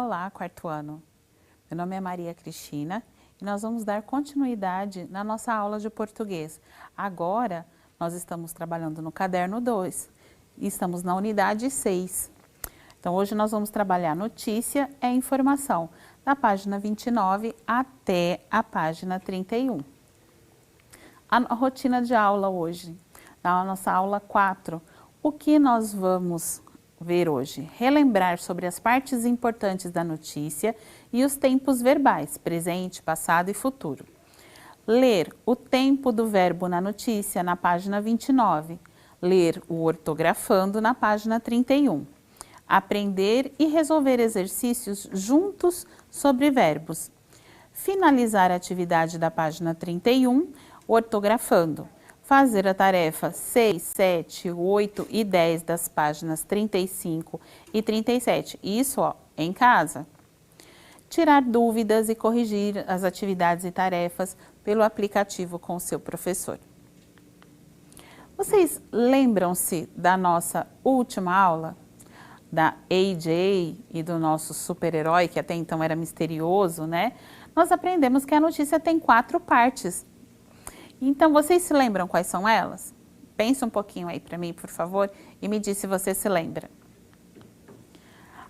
Olá, quarto ano. Meu nome é Maria Cristina e nós vamos dar continuidade na nossa aula de português. Agora, nós estamos trabalhando no caderno 2 e estamos na unidade 6. Então, hoje nós vamos trabalhar notícia e informação, da página 29 até a página 31. A rotina de aula hoje, na nossa aula 4, o que nós vamos ver hoje? Relembrar sobre as partes importantes da notícia e os tempos verbais, presente, passado e futuro. Ler o tempo do verbo na notícia, na página 29. Ler o ortografando, na página 31. Aprender e resolver exercícios juntos sobre verbos. Finalizar a atividade da página 31, ortografando. Fazer a tarefa 6, 7, 8 e 10 das páginas 35 e 37, isso em casa. Tirar dúvidas e corrigir as atividades e tarefas pelo aplicativo com o seu professor. Vocês lembram-se da nossa última aula? Da AJ e do nosso super-herói, que até então era misterioso, né? Nós aprendemos que a notícia tem 4 partes. Então, vocês se lembram quais são elas? Pensa um pouquinho aí para mim, por favor, e me diz se você se lembra.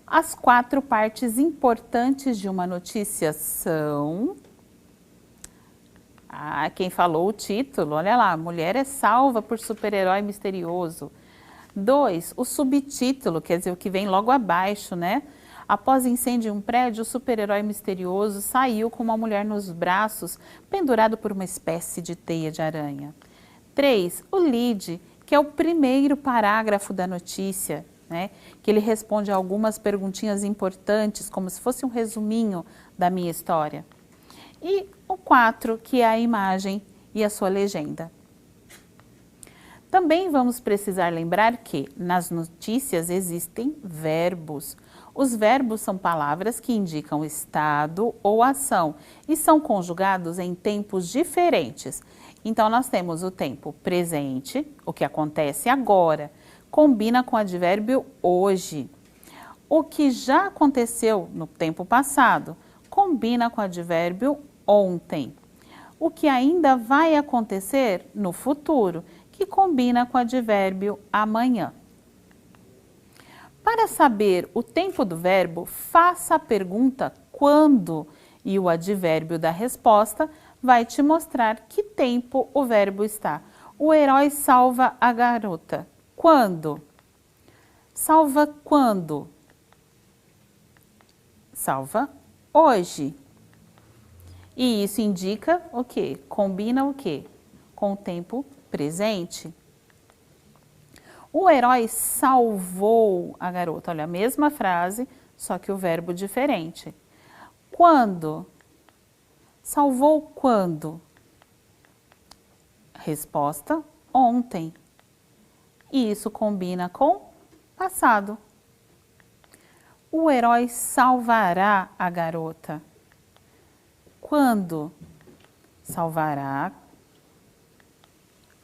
As 4 partes importantes de uma notícia são... quem falou o título, olha lá, mulher é salva por super-herói misterioso. 2, o subtítulo, quer dizer, o que vem logo abaixo, né? Após incêndio em um prédio, o super-herói misterioso saiu com uma mulher nos braços, pendurado por uma espécie de teia de aranha. 3, o lead, que é o primeiro parágrafo da notícia, né? Que ele responde a algumas perguntinhas importantes, como se fosse um resuminho da minha história. E o 4, que é a imagem e a sua legenda. Também vamos precisar lembrar que nas notícias existem verbos. Os verbos são palavras que indicam estado ou ação e são conjugados em tempos diferentes. Então, nós temos o tempo presente, o que acontece agora, combina com o advérbio hoje. O que já aconteceu no tempo passado, combina com o advérbio ontem. O que ainda vai acontecer no futuro, que combina com o advérbio amanhã. Para saber o tempo do verbo, faça a pergunta quando e o advérbio da resposta vai te mostrar que tempo o verbo está. O herói salva a garota. Quando? Salva quando? Salva hoje. E isso indica o quê? Combina o quê? Com o tempo presente. O herói salvou a garota. Olha, a mesma frase, só que o verbo diferente. Quando? Salvou quando? Resposta, ontem. E isso combina com passado. O herói salvará a garota. Quando? Salvará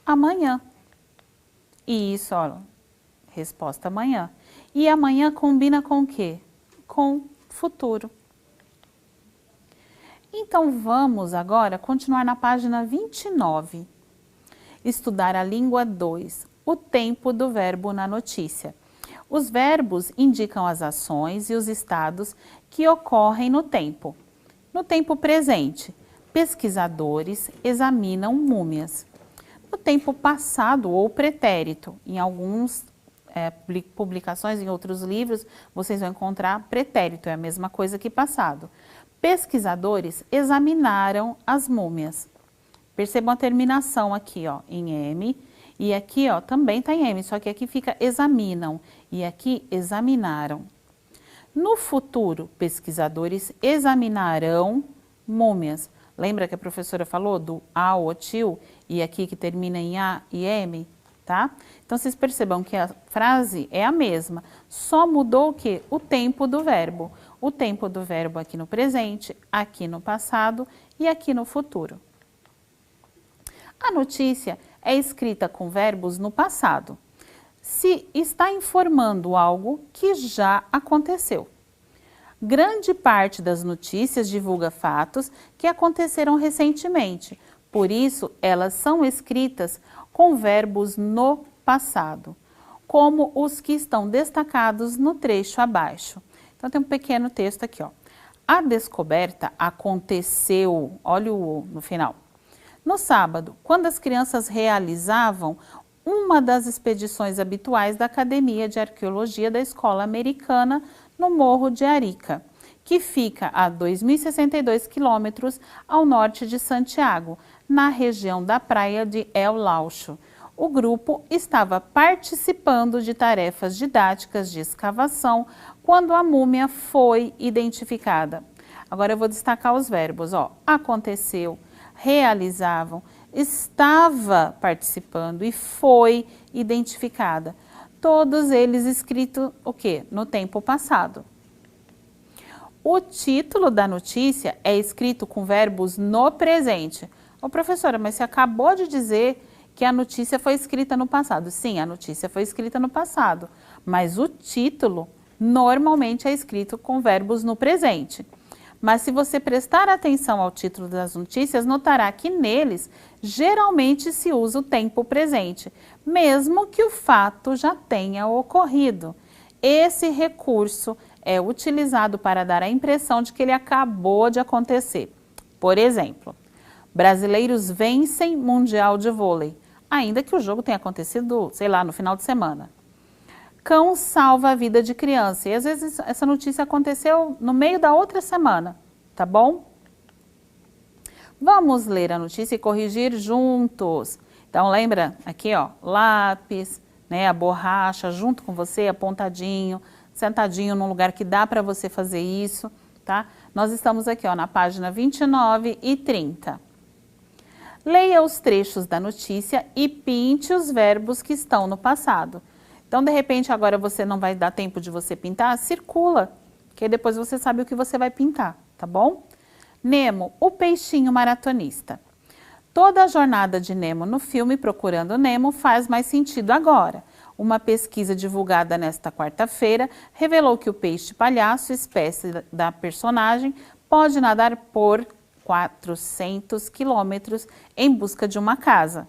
amanhã. E isso, ó, resposta amanhã. E amanhã combina com o quê? Com futuro. Então, vamos agora continuar na página 29. Estudar a língua 2, o tempo do verbo na notícia. Os verbos indicam as ações e os estados que ocorrem no tempo. No tempo presente, pesquisadores examinam múmias. No tempo passado ou pretérito, em algumas publicações, em outros livros, vocês vão encontrar pretérito, é a mesma coisa que passado. Pesquisadores examinaram as múmias. Percebam a terminação aqui, ó, em M, e aqui, ó, também está em M, só que aqui fica examinam, e aqui examinaram. No futuro, pesquisadores examinarão múmias. Lembra que a professora falou do a, o, tio, e aqui que termina em a e m, tá? Então, vocês percebam que a frase é a mesma, só mudou o quê? O tempo do verbo. O tempo do verbo aqui no presente, aqui no passado e aqui no futuro. A notícia é escrita com verbos no passado, se está informando algo que já aconteceu. Grande parte das notícias divulga fatos que aconteceram recentemente, por isso elas são escritas com verbos no passado, como os que estão destacados no trecho abaixo. Então tem um pequeno texto aqui, ó. A descoberta aconteceu, olha o "o" no final, no sábado, quando as crianças realizavam uma das expedições habituais da Academia de Arqueologia da Escola Americana no Morro de Arica, que fica a 2.062 quilômetros ao norte de Santiago, na região da praia de El Laucho. O grupo estava participando de tarefas didáticas de escavação quando a múmia foi identificada. Agora eu vou destacar os verbos, ó. Aconteceu, realizavam, estava participando e foi identificada. Todos eles escritos o quê? No tempo passado. O título da notícia é escrito com verbos no presente. Ô professora, mas você acabou de dizer que a notícia foi escrita no passado. Sim, a notícia foi escrita no passado, mas o título normalmente é escrito com verbos no presente. Mas se você prestar atenção ao título das notícias, notará que neles geralmente se usa o tempo presente, mesmo que o fato já tenha ocorrido. Esse recurso é utilizado para dar a impressão de que ele acabou de acontecer. Por exemplo, brasileiros vencem Mundial de Vôlei, ainda que o jogo tenha acontecido, sei lá, no final de semana. Cão salva a vida de criança. E às vezes essa notícia aconteceu no meio da outra semana, tá bom? Vamos ler a notícia e corrigir juntos. Então lembra aqui, ó, lápis, né, a borracha junto com você, apontadinho, sentadinho num lugar que dá para você fazer isso, tá? Nós estamos aqui, ó, na página 29 e 30. Leia os trechos da notícia e pinte os verbos que estão no passado. Então, de repente, agora você não vai dar tempo de você pintar, circula, que depois você sabe o que você vai pintar, tá bom? Nemo, o peixinho maratonista. Toda a jornada de Nemo no filme Procurando Nemo faz mais sentido agora. Uma pesquisa divulgada nesta quarta-feira revelou que o peixe palhaço, espécie da personagem, pode nadar por 400 quilômetros em busca de uma casa.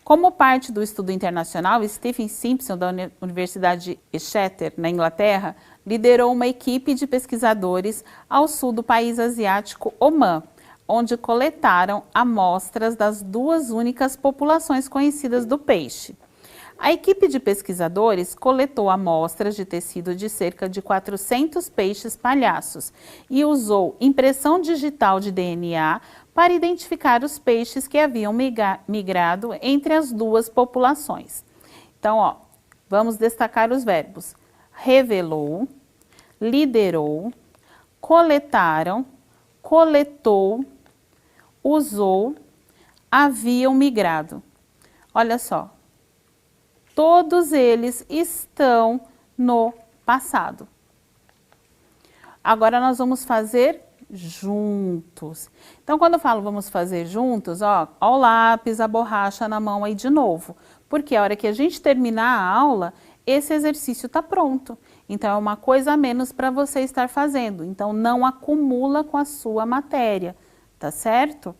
Como parte do estudo internacional, Stephen Simpson, da Universidade de Exeter, na Inglaterra, liderou uma equipe de pesquisadores ao sul do país asiático Omã, onde coletaram amostras das duas únicas populações conhecidas do peixe. A equipe de pesquisadores coletou amostras de tecido de cerca de 400 peixes palhaços e usou impressão digital de DNA para identificar os peixes que haviam migrado entre as duas populações. Então, ó, vamos destacar os verbos: revelou, liderou, coletaram, coletou, usou, haviam migrado. Olha só. Todos eles estão no passado. Agora nós vamos fazer juntos. Então, quando eu falo vamos fazer juntos, ó o lápis, a borracha na mão aí de novo. Porque a hora que a gente terminar a aula, esse exercício está pronto. Então, é uma coisa a menos para você estar fazendo. Então, não acumula com a sua matéria, tá certo?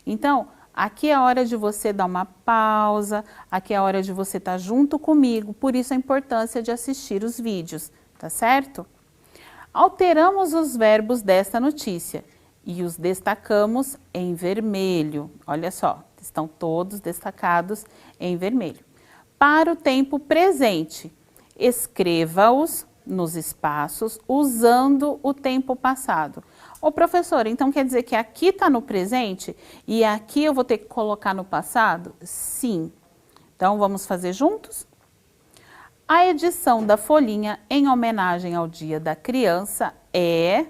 Então, aqui é a hora de você dar uma pausa, aqui é a hora de você estar junto comigo, por isso a importância de assistir os vídeos, tá certo? Alteramos os verbos desta notícia e os destacamos em vermelho. Olha só, estão todos destacados em vermelho. Para o tempo presente, escreva-os nos espaços usando o tempo passado. Ô professor, então quer dizer que aqui está no presente e aqui eu vou ter que colocar no passado? Sim. Então vamos fazer juntos? A edição da folhinha em homenagem ao Dia da Criança é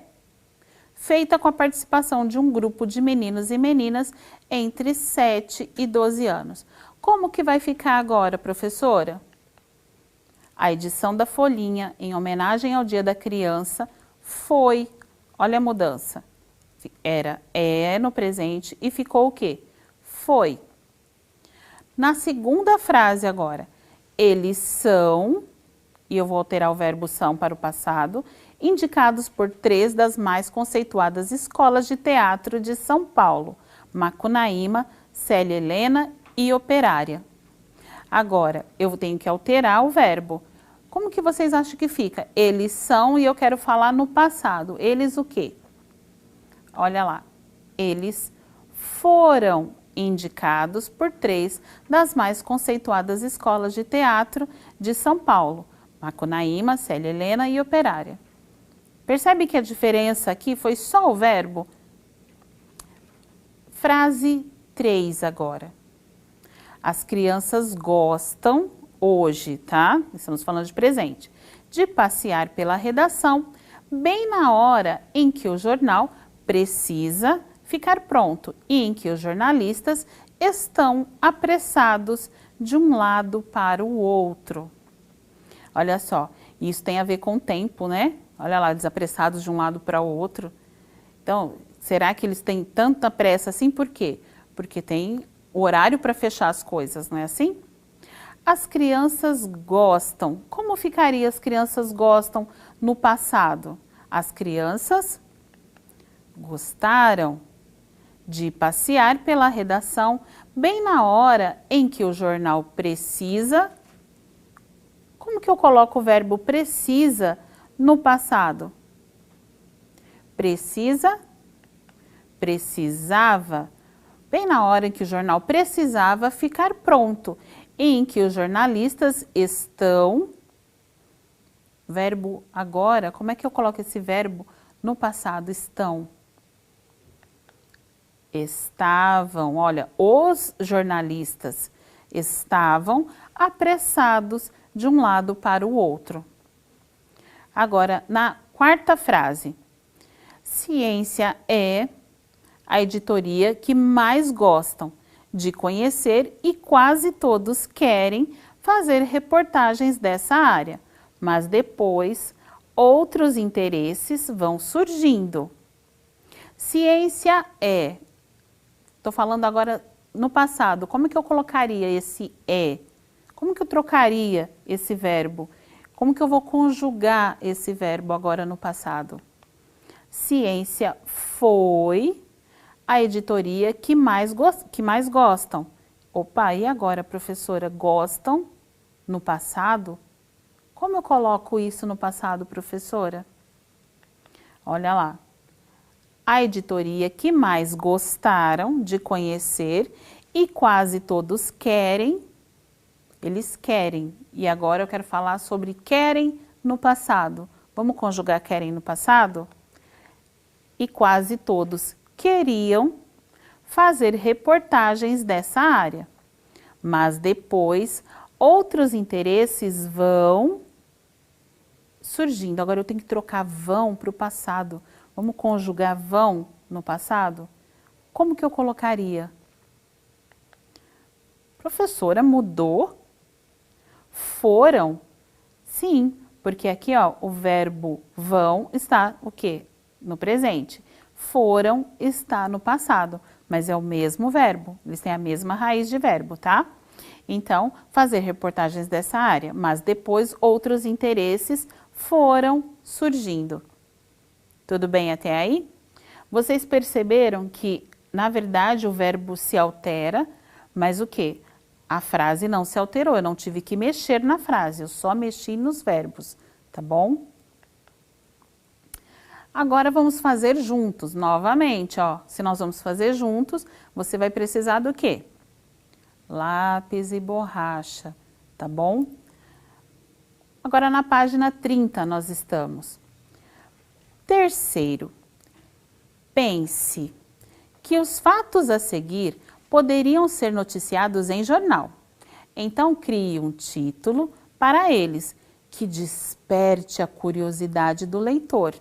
feita com a participação de um grupo de meninos e meninas entre 7 e 12 anos. Como que vai ficar agora, professora? A edição da folhinha em homenagem ao Dia da Criança foi, olha a mudança, é no presente e ficou o quê? Foi. Na segunda frase agora, eles são, e eu vou alterar o verbo são para o passado, indicados por 3 das mais conceituadas escolas de teatro de São Paulo, Macunaíma, Célia Helena e Operária. Agora, eu tenho que alterar o verbo. Como que vocês acham que fica? Eles são, e eu quero falar no passado. Eles o quê? Olha lá. Eles foram indicados por 3 das mais conceituadas escolas de teatro de São Paulo, Macunaíma, Célia Helena e Operária. Percebe que a diferença aqui foi só o verbo? Frase 3 agora. As crianças gostam hoje, tá? Estamos falando de presente, de passear pela redação, bem na hora em que o jornal precisa ficar pronto e em que os jornalistas estão apressados de um lado para o outro. Olha só, isso tem a ver com o tempo, né? Olha lá, desapressados de um lado para o outro. Então, será que eles têm tanta pressa assim? Por quê? Porque tem o horário para fechar as coisas, não é assim? As crianças gostam. Como ficaria as crianças gostam no passado? As crianças gostaram de passear pela redação bem na hora em que o jornal precisa. Como que eu coloco o verbo precisa no passado? Precisa, precisava, bem na hora em que o jornal precisava ficar pronto, e em que os jornalistas estão. Verbo agora, como é que eu coloco esse verbo no passado? Estão. Estavam, olha, os jornalistas estavam apressados de um lado para o outro. Agora, na quarta frase, ciência é a editoria que mais gostam de conhecer e quase todos querem fazer reportagens dessa área, mas depois outros interesses vão surgindo. Ciência é. Estou falando agora no passado. Como que eu colocaria esse é? Como que eu trocaria esse verbo? Como que eu vou conjugar esse verbo agora no passado? Ciência foi a editoria que mais gostam. Opa, e agora, professora? Gostam no passado? Como eu coloco isso no passado, professora? Olha lá. A editoria que mais gostaram de conhecer e quase todos querem, eles querem. E agora eu quero falar sobre querem no passado. Vamos conjugar querem no passado? E quase todos queriam fazer reportagens dessa área. Mas depois outros interesses vão surgindo. Agora eu tenho que trocar vão para o passado. Vamos conjugar vão no passado? Como que eu colocaria? Professora, mudou? Foram? Sim, porque aqui ó, o verbo vão está o quê? No presente. Foram está no passado, mas é o mesmo verbo, eles têm a mesma raiz de verbo, tá? Então, fazer reportagens dessa área, mas depois outros interesses foram surgindo. Tudo bem até aí? Vocês perceberam que, na verdade, o verbo se altera, mas o quê? A frase não se alterou, eu não tive que mexer na frase, eu só mexi nos verbos, tá bom? Agora vamos fazer juntos, novamente, ó. Se nós vamos fazer juntos, você vai precisar do quê? Lápis e borracha, tá bom? Agora na página 30 nós estamos. Terceiro, pense que os fatos a seguir poderiam ser noticiados em jornal. Então crie um título para eles que desperte a curiosidade do leitor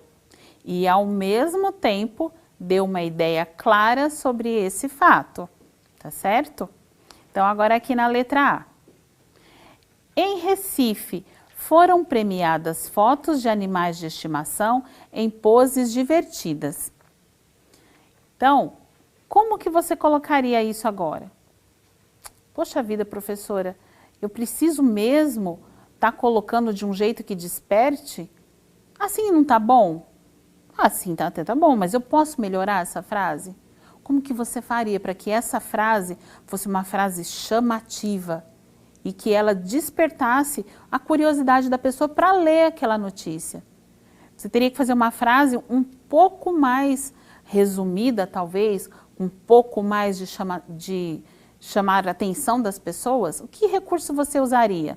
e ao mesmo tempo dê uma ideia clara sobre esse fato, tá certo? Então agora aqui na letra A. Em Recife, foram premiadas fotos de animais de estimação em poses divertidas. Então, como que você colocaria isso agora? Poxa vida, professora, eu preciso mesmo estar colocando de um jeito que desperte? Assim não tá bom? Assim tá até tá bom, mas eu posso melhorar essa frase? Como que você faria para que essa frase fosse uma frase chamativa e que ela despertasse a curiosidade da pessoa para ler aquela notícia? Você teria que fazer uma frase um pouco mais resumida, talvez, um pouco mais de chamar a atenção das pessoas. O que recurso você usaria?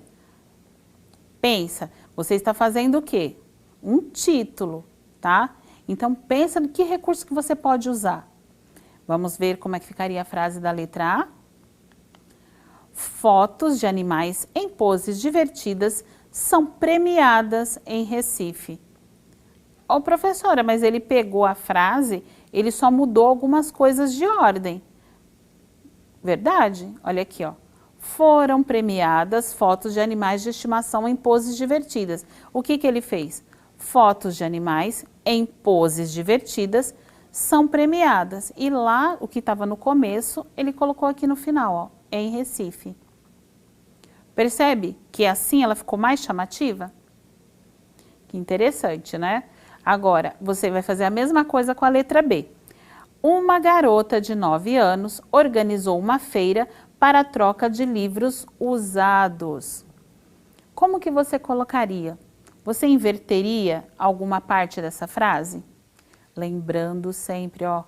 Pensa, você está fazendo o quê? Um título, tá? Então pensa no que recurso que você pode usar. Vamos ver como é que ficaria a frase da letra A. Fotos de animais em poses divertidas são premiadas em Recife. Ó, professora, mas ele pegou a frase, ele só mudou algumas coisas de ordem. Verdade? Olha aqui, ó. Foram premiadas fotos de animais de estimação em poses divertidas. O que que ele fez? Fotos de animais em poses divertidas são premiadas. E lá, o que estava no começo, ele colocou aqui no final, ó, em Recife. Percebe que assim ela ficou mais chamativa? Que interessante, né? Agora, você vai fazer a mesma coisa com a letra B. Uma garota de 9 anos organizou uma feira para a troca de livros usados. Como que você colocaria? Você inverteria alguma parte dessa frase? Lembrando sempre, ó,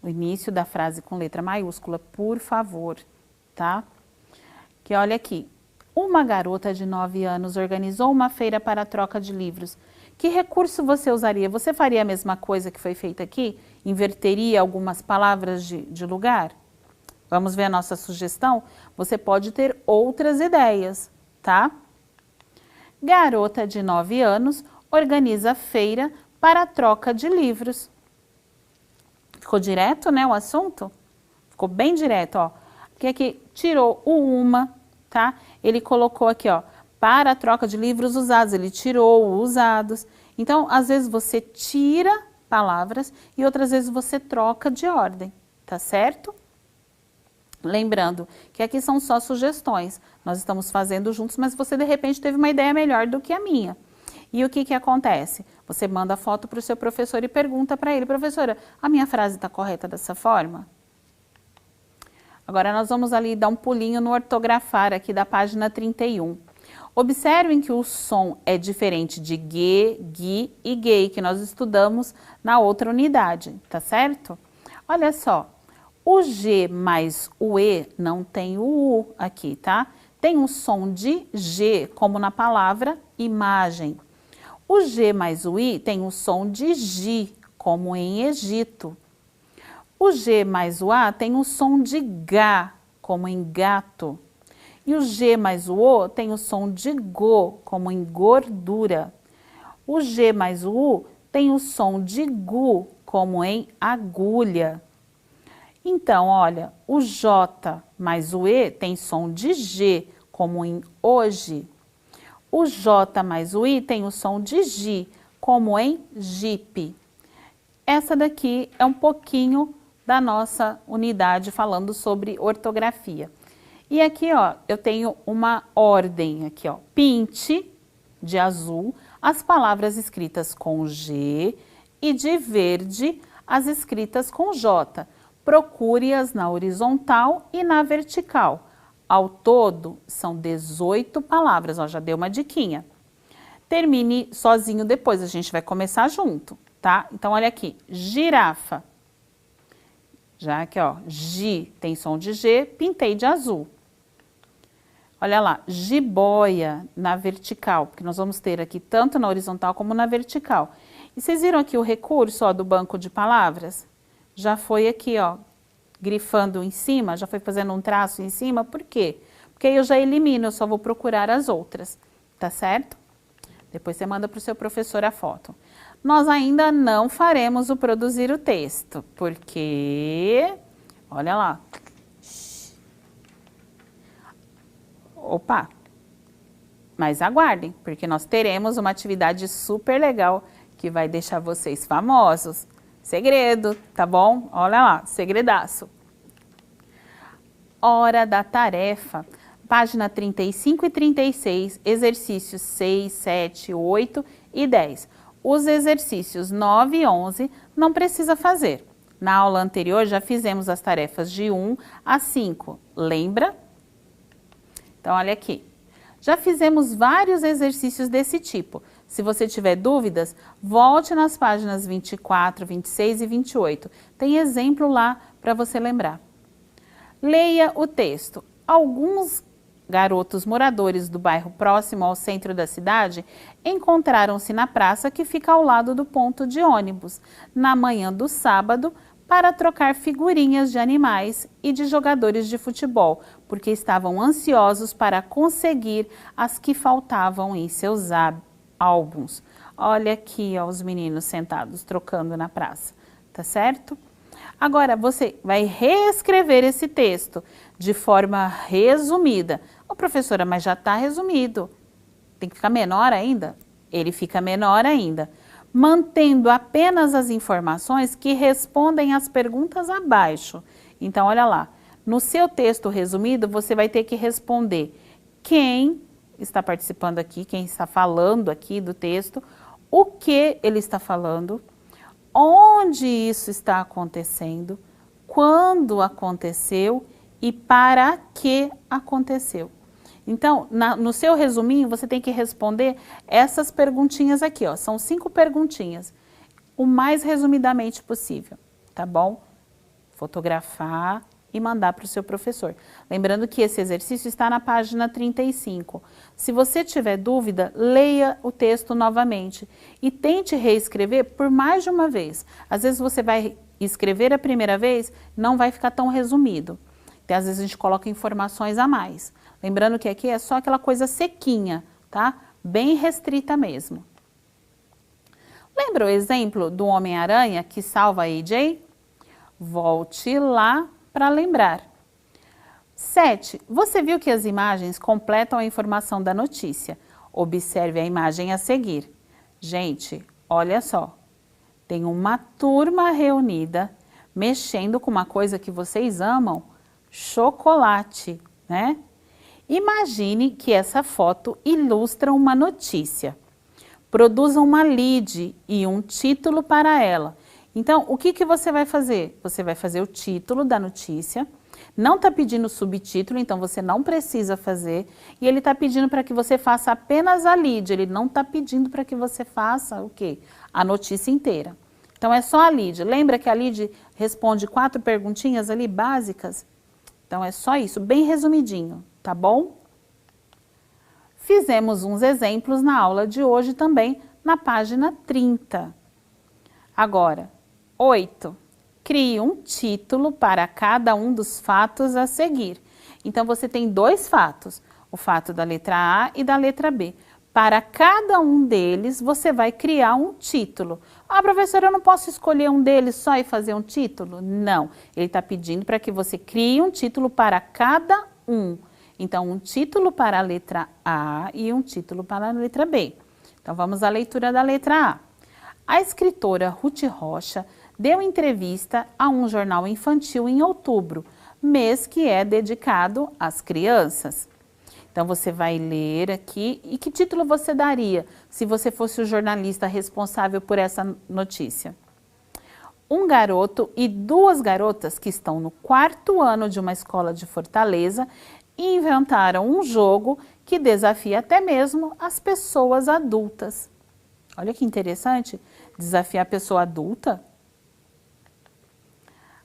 o início da frase com letra maiúscula, por favor, tá? Que olha aqui. Uma garota de 9 anos organizou uma feira para a troca de livros. Que recurso você usaria? Você faria a mesma coisa que foi feita aqui? Inverteria algumas palavras de lugar? Vamos ver a nossa sugestão? Você pode ter outras ideias, tá? Garota de 9 anos organiza feira para a troca de livros. Ficou direto, né, o assunto? Ficou bem direto, ó. Porque aqui tirou o uma, tá? Ele colocou aqui, ó, para a troca de livros usados. Ele tirou o usados. Então, às vezes você tira palavras e outras vezes você troca de ordem, tá certo? Lembrando que aqui são só sugestões. Nós estamos fazendo juntos, mas você de repente teve uma ideia melhor do que a minha. E o que que acontece? Você manda a foto para o seu professor e pergunta para ele, professora, a minha frase está correta dessa forma? Agora nós vamos ali dar um pulinho no ortografar aqui da página 31. Observem que o som é diferente de gue, gui e gay, que nós estudamos na outra unidade, tá certo? Olha só, o G mais o E não tem o U aqui, tá? Tem um som de G, como na palavra imagem. O G mais o I tem um som de Gi, como em Egito. O G mais o A tem um som de Gá, como em gato. E o G mais o O tem o som de Go, como em gordura. O G mais o U tem o som de Gu, como em agulha. Então, olha, o J mais o E tem som de G, como em hoje. O J mais o I tem o som de Gi, como em jipe. Essa daqui é um pouquinho da nossa unidade falando sobre ortografia. E aqui, ó, eu tenho uma ordem aqui, ó, pinte, de azul, as palavras escritas com G e de verde, as escritas com J. Procure-as na horizontal e na vertical. Ao todo, são 18 palavras, ó, já deu uma diquinha. Termine sozinho depois, a gente vai começar junto, tá? Então, olha aqui, girafa. Já aqui, ó, Gi tem som de G, pintei de azul. Olha lá, jiboia na vertical, porque nós vamos ter aqui tanto na horizontal como na vertical. E vocês viram aqui o recurso, ó, do banco de palavras? Já foi aqui, ó, grifando em cima, já foi fazendo um traço em cima, por quê? Porque aí eu já elimino, eu só vou procurar as outras, tá certo? Depois você manda para o seu professor a foto. Nós ainda não faremos o produzir o texto, porque, olha lá. Opa, mas aguardem, porque nós teremos uma atividade super legal que vai deixar vocês famosos. Segredo, tá bom? Olha lá, segredaço. Hora da tarefa, página 35 e 36, exercícios 6, 7, 8 e 10. Os exercícios 9 e 11 não precisa fazer. Na aula anterior já fizemos as tarefas de 1 a 5, lembra? Então, olha aqui. Já fizemos vários exercícios desse tipo. Se você tiver dúvidas, volte nas páginas 24, 26 e 28. Tem exemplo lá para você lembrar. Leia o texto. Alguns garotos moradores do bairro próximo ao centro da cidade encontraram-se na praça que fica ao lado do ponto de ônibus, na manhã do sábado, para trocar figurinhas de animais e de jogadores de futebol, porque estavam ansiosos para conseguir as que faltavam em seus álbuns. Olha aqui, ó, os meninos sentados trocando na praça, tá certo? Agora, você vai reescrever esse texto de forma resumida. Ô, professora, mas já está resumido. Tem que ficar menor ainda? Ele fica menor ainda, mantendo apenas as informações que respondem às perguntas abaixo. Então, olha lá, no seu texto resumido, você vai ter que responder quem está participando aqui, quem está falando aqui do texto, o que ele está falando, onde isso está acontecendo, quando aconteceu e para que aconteceu. Então, no seu resuminho, você tem que responder essas perguntinhas aqui, ó. São 5 perguntinhas, o mais resumidamente possível, tá bom? Fotografar e mandar para o seu professor. Lembrando que esse exercício está na página 35. Se você tiver dúvida, leia o texto novamente e tente reescrever por mais de uma vez. Às vezes você vai escrever a primeira vez, não vai ficar tão resumido. Então, às vezes a gente coloca informações a mais. Lembrando que aqui é só aquela coisa sequinha, tá? Bem restrita mesmo. Lembra o exemplo do Homem-Aranha que salva a AJ? Volte lá para lembrar. 7. Você viu que as imagens completam a informação da notícia. Observe a imagem a seguir. Gente, olha só. Tem uma turma reunida mexendo com uma coisa que vocês amam, chocolate, né? Imagine que essa foto ilustra uma notícia. Produza uma lead e um título para ela. Então, o que você vai fazer? Você vai fazer o título da notícia, não está pedindo subtítulo, então você não precisa fazer, e ele está pedindo para que você faça apenas a lead, ele não está pedindo para que você faça o quê? A notícia inteira. Então, é só a lead. Lembra que a lead responde 4 perguntinhas ali básicas? Então, é só isso, bem resumidinho, tá bom? Fizemos uns exemplos na aula de hoje também, na página 30. Agora, 8. Crie um título para cada um dos fatos a seguir. Então, você tem 2 fatos, o fato da letra A e da letra B. Para cada um deles, você vai criar um título. Ah, professora, eu não posso escolher um deles só e fazer um título? Não, ele está pedindo para que você crie um título para cada um. Então, um título para a letra A e um título para a letra B. Então, vamos à leitura da letra A. A escritora Ruth Rocha deu entrevista a um jornal infantil em outubro, mês que é dedicado às crianças. Então, você vai ler aqui. E que título você daria se você fosse o jornalista responsável por essa notícia? Um garoto e 2 garotas que estão no 4º ano de uma escola de Fortaleza inventaram um jogo que desafia até mesmo as pessoas adultas. Olha que interessante, desafiar a pessoa adulta.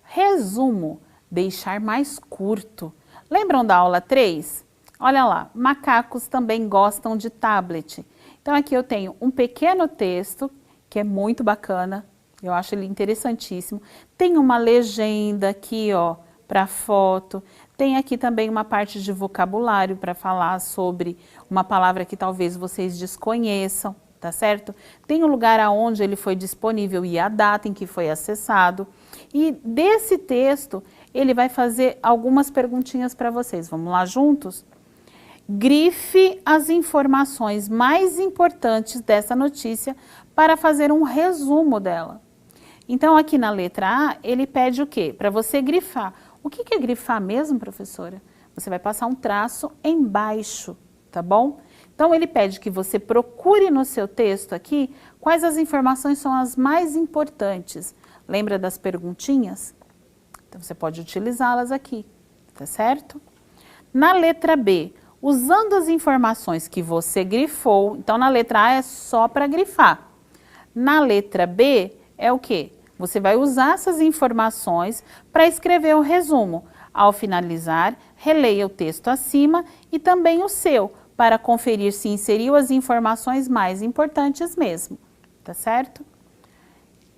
Resumo, deixar mais curto. Lembram da aula 3? Olha lá, macacos também gostam de tablet. Então aqui eu tenho um pequeno texto, que é muito bacana, eu acho ele interessantíssimo. Tem uma legenda aqui, ó, para foto. Tem aqui também uma parte de vocabulário para falar sobre uma palavra que talvez vocês desconheçam, tá certo? Tem o lugar aonde ele foi disponível e a data em que foi acessado. E desse texto, ele vai fazer algumas perguntinhas para vocês. Vamos lá juntos? Grife as informações mais importantes dessa notícia para fazer um resumo dela. Então, aqui na letra A, ele pede o quê? Para você grifar. O que é grifar mesmo, professora? Você vai passar um traço embaixo, tá bom? Então, ele pede que você procure no seu texto aqui quais as informações são as mais importantes. Lembra das perguntinhas? Então, você pode utilizá-las aqui, tá certo? Na letra B, usando as informações que você grifou, então na letra A é só para grifar. Na letra B é o quê? Você vai usar essas informações para escrever o resumo. Ao finalizar, releia o texto acima e também o seu, para conferir se inseriu as informações mais importantes mesmo, tá certo?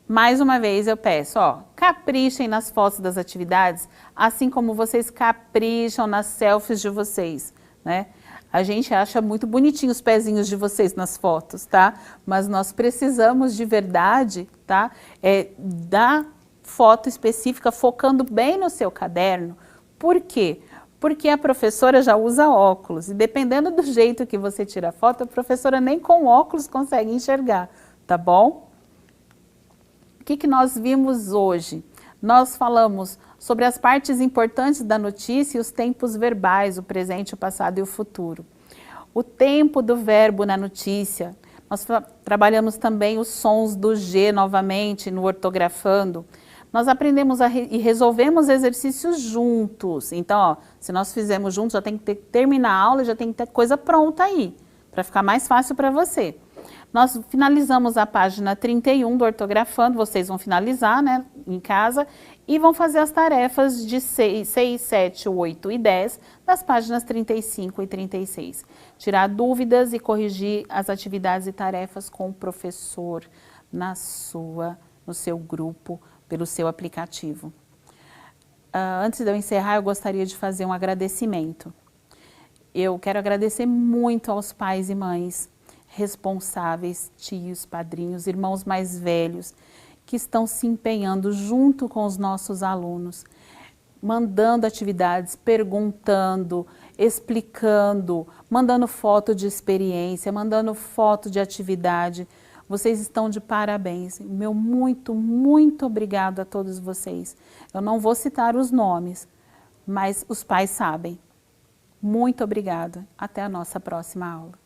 Mais uma vez eu peço, ó, caprichem nas fotos das atividades, assim como vocês capricham nas selfies de vocês, né? A gente acha muito bonitinho os pezinhos de vocês nas fotos, tá? Mas nós precisamos de verdade, tá? Da foto específica, focando bem no seu caderno. Por quê? Porque a professora já usa óculos e dependendo do jeito que você tira a foto, a professora nem com óculos consegue enxergar, tá bom? O que nós vimos hoje? Nós falamos sobre as partes importantes da notícia e os tempos verbais, o presente, o passado e o futuro. O tempo do verbo na notícia. Nós trabalhamos também os sons do G novamente no ortografando. Nós aprendemos e resolvemos exercícios juntos. Então, ó, se nós fizermos juntos, já tem que terminar a aula, já tem que ter coisa pronta aí, para ficar mais fácil para você. Nós finalizamos a página 31 do ortografando, vocês vão finalizar, né, em casa, e vão fazer as tarefas de 6, 7, 8 e 10 das páginas 35 e 36. Tirar dúvidas e corrigir as atividades e tarefas com o professor no seu grupo, pelo seu aplicativo. Antes de eu encerrar, eu gostaria de fazer um agradecimento. Eu quero agradecer muito aos pais e mães responsáveis, tios, padrinhos, irmãos mais velhos, que estão se empenhando junto com os nossos alunos, mandando atividades, perguntando, explicando, mandando foto de experiência, mandando foto de atividade. Vocês estão de parabéns. Meu muito, muito obrigado a todos vocês. Eu não vou citar os nomes, mas os pais sabem. Muito obrigada. Até a nossa próxima aula.